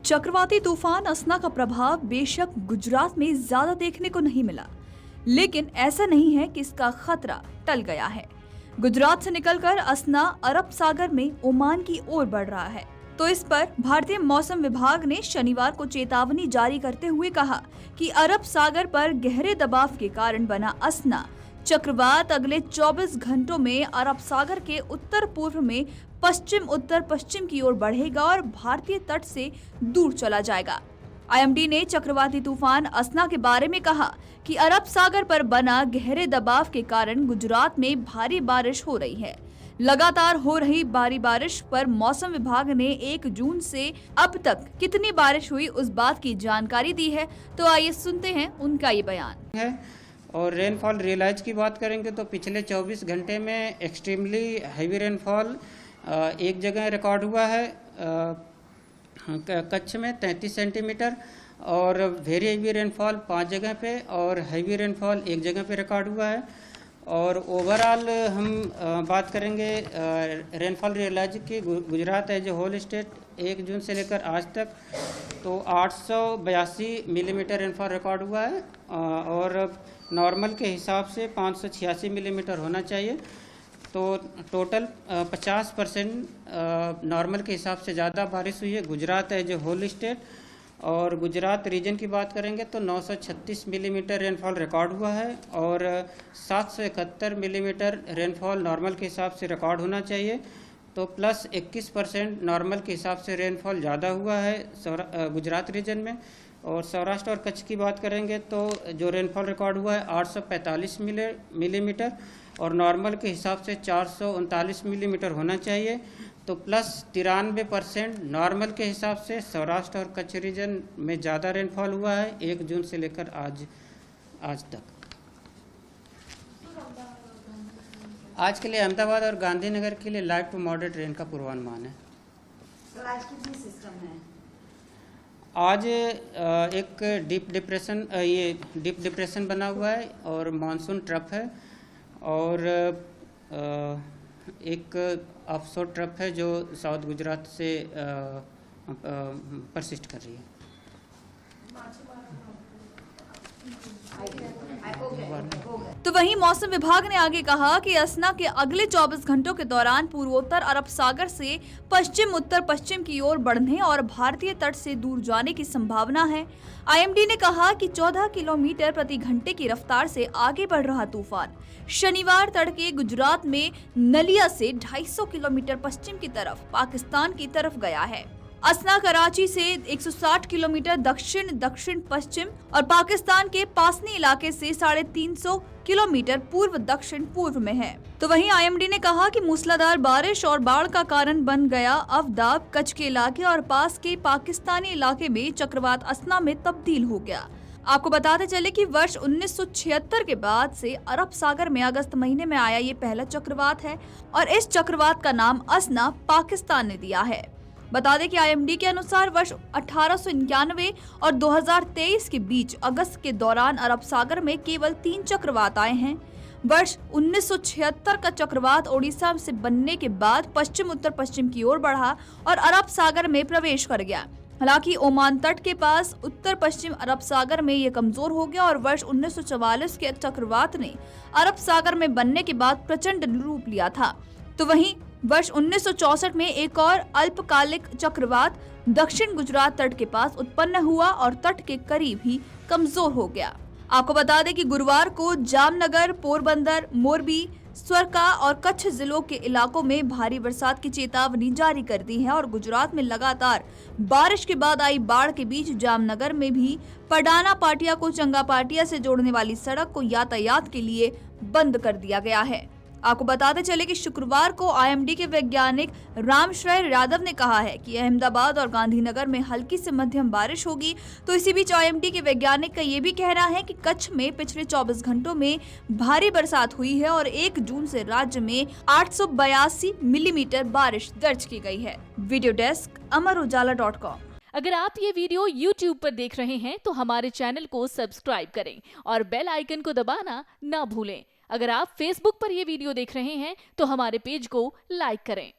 चक्रवाती तूफान असना का प्रभाव बेशक गुजरात में ज्यादा देखने को नहीं मिला, लेकिन ऐसा नहीं है कि इसका खतरा टल गया है। गुजरात से निकलकर असना अरब सागर में ओमान की ओर बढ़ रहा है, तो इस पर भारतीय मौसम विभाग ने शनिवार को चेतावनी जारी करते हुए कहा कि अरब सागर पर गहरे दबाव के कारण बना असना चक्रवात अगले 24 घंटों में अरब सागर के उत्तर पूर्व में पश्चिम उत्तर पश्चिम की ओर बढ़ेगा और भारतीय तट से दूर चला जाएगा। आईएमडी ने चक्रवाती तूफान असना के बारे में कहा कि अरब सागर पर बना गहरे दबाव के कारण गुजरात में भारी बारिश हो रही है। लगातार हो रही भारी बारिश पर मौसम विभाग ने 1 जून से अब तक कितनी बारिश हुई उस बात की जानकारी दी है, तो आइए सुनते हैं उनका ये बयान है। और रेनफॉल रियलाइज की बात करेंगे तो पिछले 24 घंटे में एक्सट्रीमली हैवी रेनफॉल एक जगह रिकॉर्ड हुआ है कच्छ में 33 सेंटीमीटर, और वेरी हैवी रेनफॉल 5 जगह पे और हैवी रेनफॉल 1 जगह पे रिकॉर्ड हुआ है। और ओवरऑल हम बात करेंगे रेनफॉल रियलाइज की Gujarat as a whole state 1 जून से लेकर आज तक तो 882 मिलीमीटर रेनफॉल रिकॉर्ड हुआ है, और नॉर्मल के हिसाब से 586 मिलीमीटर होना चाहिए। तो टोटल 50% नॉर्मल के हिसाब से ज़्यादा बारिश हुई है Gujarat as a whole state. और गुजरात रीजन की बात करेंगे तो 936 मिलीमीटर रेनफॉल रिकॉर्ड हुआ है, और 771 मिलीमीटर रेनफॉल नॉर्मल के हिसाब से रिकॉर्ड होना चाहिए। तो प्लस 21% नॉर्मल के हिसाब से रेनफॉल ज़्यादा हुआ है गुजरात रीजन में। और सौराष्ट्र और कच्छ की बात करेंगे तो जो रेनफॉल रिकॉर्ड हुआ है 845 मिलीमीटर, और नॉर्मल के हिसाब से 439 मिलीमीटर होना चाहिए। तो प्लस 93% नॉर्मल के हिसाब से सौराष्ट्र और कच्छ रीजन में ज़्यादा रेनफॉल हुआ है 1 जून से लेकर आज तक। आज के लिए अहमदाबाद और गांधीनगर के लिए लाइट टू मॉडरेट रेन का पूर्वानुमान है। तो आज कितनी सिस्टम है? आज एक डीप डिप्रेशन बना हुआ है और मानसून ट्रफ है, और एक ऑफशोर ट्रफ है जो साउथ गुजरात से परसिस्ट कर रही है। तो वहीं मौसम विभाग ने आगे कहा कि असना के अगले 24 घंटों के दौरान पूर्वोत्तर अरब सागर से पश्चिम उत्तर पश्चिम की ओर बढ़ने और भारतीय तट से दूर जाने की संभावना है। आईएमडी ने कहा कि 14 किलोमीटर प्रति घंटे की रफ्तार से आगे बढ़ रहा तूफान शनिवार तड़के गुजरात में नलिया से 250 किलोमीटर पश्चिम की तरफ पाकिस्तान की तरफ गया है। असना कराची से 160 किलोमीटर दक्षिण दक्षिण पश्चिम और पाकिस्तान के पासनी इलाके से 350 किलोमीटर पूर्व दक्षिण पूर्व में है। तो वहीं आईएमडी ने कहा कि मूसलाधार बारिश और बाढ़ का कारण बन गया अवदाब कच्छ के इलाके और पास के पाकिस्तानी इलाके में चक्रवात असना में तब्दील हो गया। आपको बताते चले कि वर्ष 1976 के बाद से अरब सागर में अगस्त महीने में आया ये पहला चक्रवात है, और इस चक्रवात का नाम असना पाकिस्तान ने दिया है। बता दें कि आईएमडी के अनुसार वर्ष 1891 और 2023 के बीच अगस्त के दौरान अरब सागर में केवल 3 चक्रवात आए हैं। वर्ष 1976 का चक्रवात ओडिशा से बनने के बाद पश्चिम उत्तर पश्चिम की ओर बढ़ा और अरब सागर में प्रवेश कर गया। हालांकि ओमान तट के पास उत्तर पश्चिम अरब सागर में ये कमजोर हो गया, और वर्ष 1944 के चक्रवात ने अरब सागर में बनने के बाद प्रचंड रूप लिया था। तो वहीं वर्ष 1964 में एक और अल्पकालिक चक्रवात दक्षिण गुजरात तट के पास उत्पन्न हुआ और तट के करीब ही कमजोर हो गया। आपको बता दें कि गुरुवार को जामनगर, पोरबंदर, मोरबी, स्वरका और कच्छ जिलों के इलाकों में भारी बरसात की चेतावनी जारी कर दी है, और गुजरात में लगातार बारिश के बाद आई बाढ़ के बीच जामनगर में भी पडाना पाटिया को चंगा पाटिया से जोड़ने वाली सड़क को यातायात के लिए बंद कर दिया गया है। आपको बताते चले कि शुक्रवार को आईएमडी के वैज्ञानिक रामश्रय यादव ने कहा है कि अहमदाबाद और गांधीनगर में हल्की से मध्यम बारिश होगी। तो इसी बीच आईएमडी के वैज्ञानिक का ये भी कहना है कि कच्छ में पिछले 24 घंटों में भारी बरसात हुई है और 1 जून से राज्य में 882 मिलीमीटर बारिश दर्ज की गई है। वीडियो डेस्क अमरउजाला.com। अगर आप ये वीडियो YouTube पर देख रहे हैं तो हमारे चैनल को सब्सक्राइब करें और बेल आइकन को दबाना ना भूलें। अगर आप Facebook पर ये वीडियो देख रहे हैं तो हमारे पेज को लाइक करें।